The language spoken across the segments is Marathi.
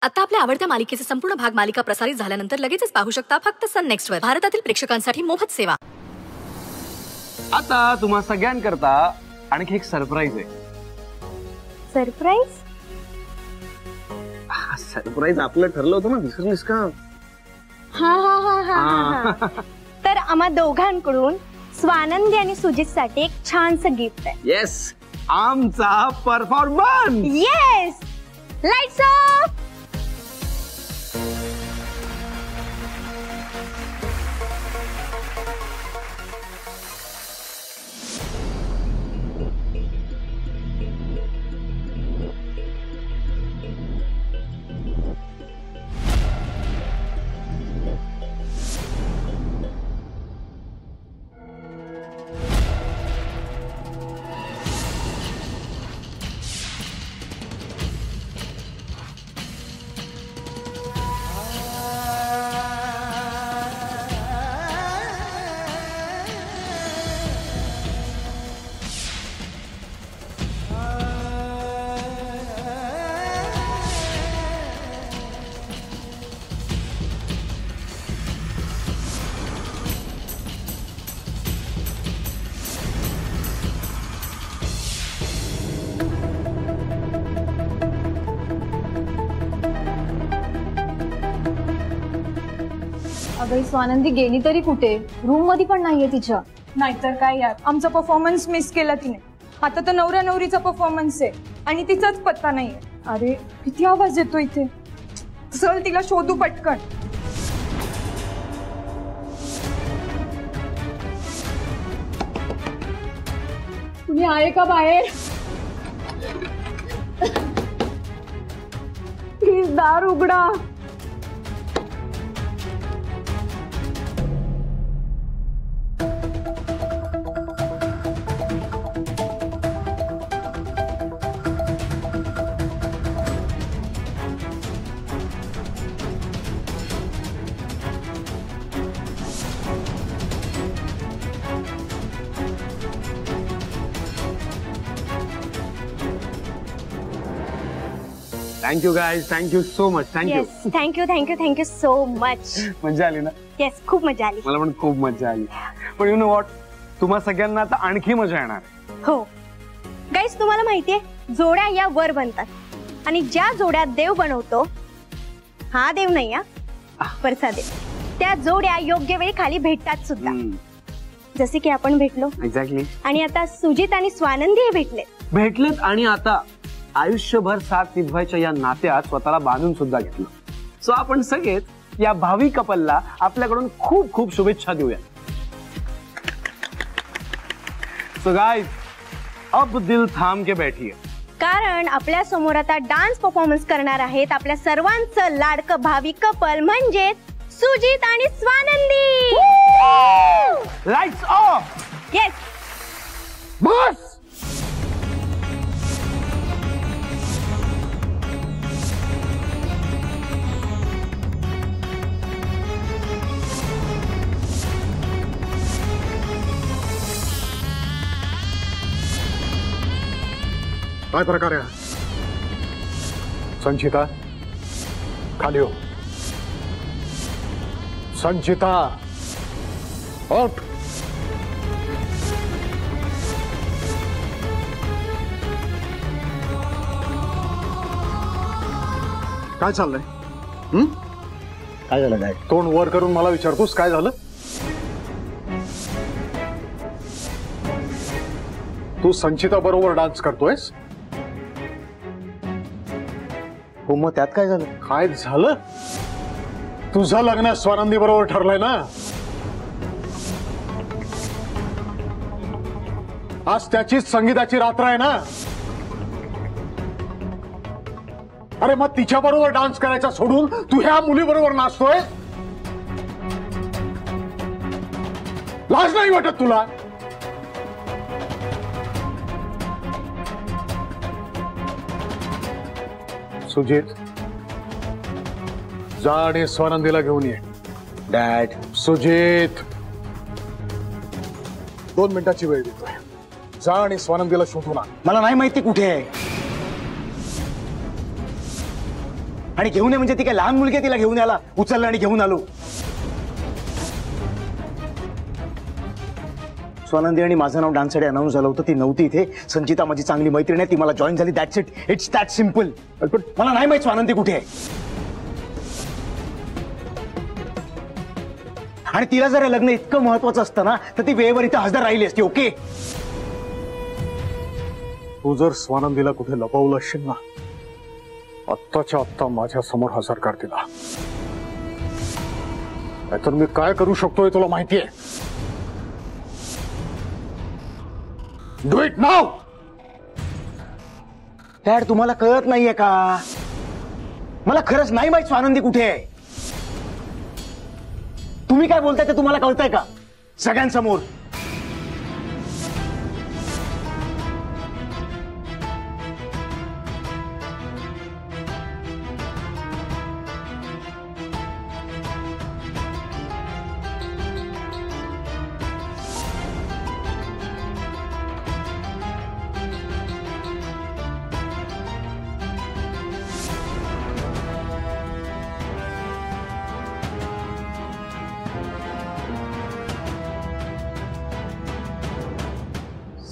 आता आपल्या आवडत्या मालिकेचे संपूर्ण भाग मालिका प्रसारित झाल्यानंतर लगेचच पाहू शकता फक्त सन नेक्स्ट वर. भारतातील प्रेक्षकांसाठी मोफत सेवा. आता तुम्हा सगळ्यांकरता आणखी एक सरप्राईज आहे. सरप्राईज? सरप्राईज आपलं ठरलं होतं ना, विसरलीस का? हा हा हा हा. तर आम्हा दोघांकडून स्वानंदी आणि सुजित साठी एक छानसं गिफ्ट आहे. येस, आमचा परफॉर्मन्स. Yes, lights of. अगं स्वानंदी गेली तरी कुठे? रूम मध्ये पण नाहीये तिच्या. नाहीतर काय यार, आमचा परफॉर्मन्स मिस केला तिने. आता तर नवऱ्या नवरीचा परफॉर्मन्स आहे आणि तिचाच पत्ता नाहीये. अरे किती आवाज येतो इथे. चल तिला शोधू पटकन. तुम्ही आहे का बाहेर? प्लीज दार उघडा. Thank you guys, thank you so much. Thank you. Thank you thank you thank you so much. मजा आली ना? येस, खूप मजा आली. मला पण खूप मजा आली. पण यू नो व्हॉट, तुम्हा सगळ्यांना आता आणखी मजा येणार. हो गाईज, तुम्हाला माहितीये जोड्या या वर बनतात आणि ज्या जोड्या देव बनवतो, हा देव नाही हा परसा देव, त्या जोड्या योग्य वेळी खाली भेटतात सुद्धा. जसे की आपण भेटलो. एक्झॅक्टली. आणि आता सुजित आणि स्वानंदी भेटलेत आणि आता आयुष्यभर साथ निभवायच्या या नात्यात स्वतःला बांधून सुद्धा घेतलं. सो आपण सगळेच या भावी कपलला आपल्याकडून खूप खूप शुभेच्छा देऊया. सो गाइस, अब दिल थाम के बैठिए, कारण आपल्या समोर आता डान्स परफॉर्मन्स करणार आहेत आपल्या सर्वांचं लाडकं भावी कपल म्हणजे सुजित आणि स्वानंदी. Lights off. येस बस. काय प्रकार आहे? संचिता खाली हो. संचिता उठ. काय चाललंय? काय झालं? काय तोंड वर करून मला विचारतोस काय झालं? तू संचिता बरोबर डान्स करतोयस? हो, मग त्यात काय झालं? काय झालं? तुझं लग्न स्वानंदी बरोबर ठरलंय ना? आज त्याचीच संगीताची रात्र आहे ना? अरे मग तिच्या बरोबर डान्स करायचा सोडून तू ह्या मुली बरोबर नाचतोय? लाज नाही वाटत तुला? सुजित, जा आणि स्वानंदीला घेऊन ये. डॅड. सुजित, 2 मिनिटाची वेळ देतोय. जा आणि स्वानंदीला शोधून आण. मला नाही माहिती कुठे आहे. आणि घेऊन ये म्हणजे ती काय लहान मुलगी आहे, तिला घेऊन यायला उचललं आणि घेऊन आलो. स्वानंदी आणि माझं नाव डान्ससाठी अनाऊन्स झालं होतं, ती नव्हती इथे. संचिता माझी चांगली मैत्रीण आहे, ती मला जॉईन झाली. That's it. It's that simple. पण मला नाही माहित स्वानंदी कुठे आहे. आणि तिला जर लग्न इतकं महत्वाचं असतं ना तर ती वेळेवर इथे हजर राहिली असती. ओके. तू जर स्वानंदीला कुठे लपवलं असशील ना, आत्ताच्या आत्ता माझ्या समोर हजर कर तिला. नाहीतर मी काय करू शकतोय तुला माहितीये. Do it now. डॅड तुम्हाला कळत नाहीये का? मला खरंच नाही माहित स्वानंदी कुठे आहे. तुम्ही काय बोलताय ते तुम्हाला कळतंय का सगळ्यांसमोर?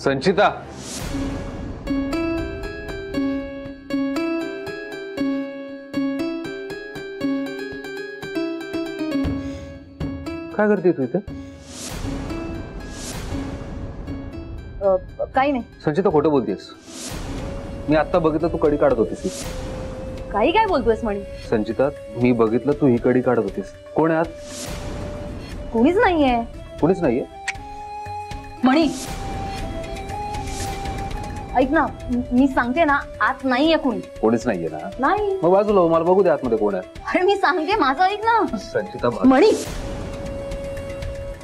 संचिता, काय करते तू इथे? काही नाही. संचिता खोटं बोलतेस. मी आता बघितलं तू कडी काढत होतीस. काही काय बोलतोयस म्हणी? संचिता, मी बघितलं तू ही कडी काढत होतीस. कोण आहे आत? कोणीच नाहीये. कोणीच नाहीये? म्हणी ऐक ना, मी सांगते ना, आत नाहीये कोणी. कोणीच नाहीये ना? नाही. मग बाजूला हो, मला बघू दे आतमध्ये कोण आहे. अरे मी सांगते, माझं ऐक ना. संचिता, म्हणी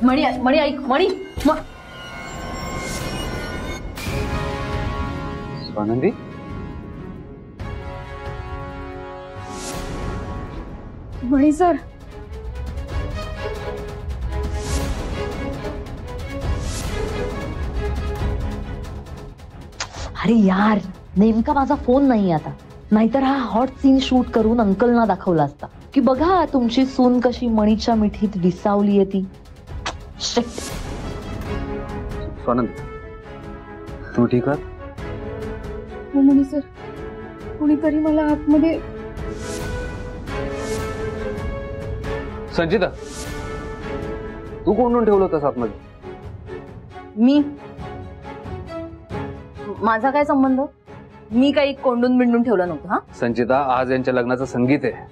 म्हणी म्हणी ऐक. म्हणी स्वानंदी, म्हणी सर. अरे यार, नेमका माझा फोन नाही आता, नाहीतर हा हॉट सीन शूट करून अंकलना दाखवला असता की बघा तुमची सून कशी मणीच्या मिठीत विसावलीये ती. शिट. स्वानंदी, तू ठीक आहात? हो म्हणी सर, कुणीतरी मला आतमध्ये. संचिता, तू कोंडून ठेवलं होतं आतमध्ये? मी? माझा काय संबंध? मी काही कोंडून बिंडून ठेवलं नव्हतं. हा संचिता, आज यांच्या लग्नाचं संगीत आहे.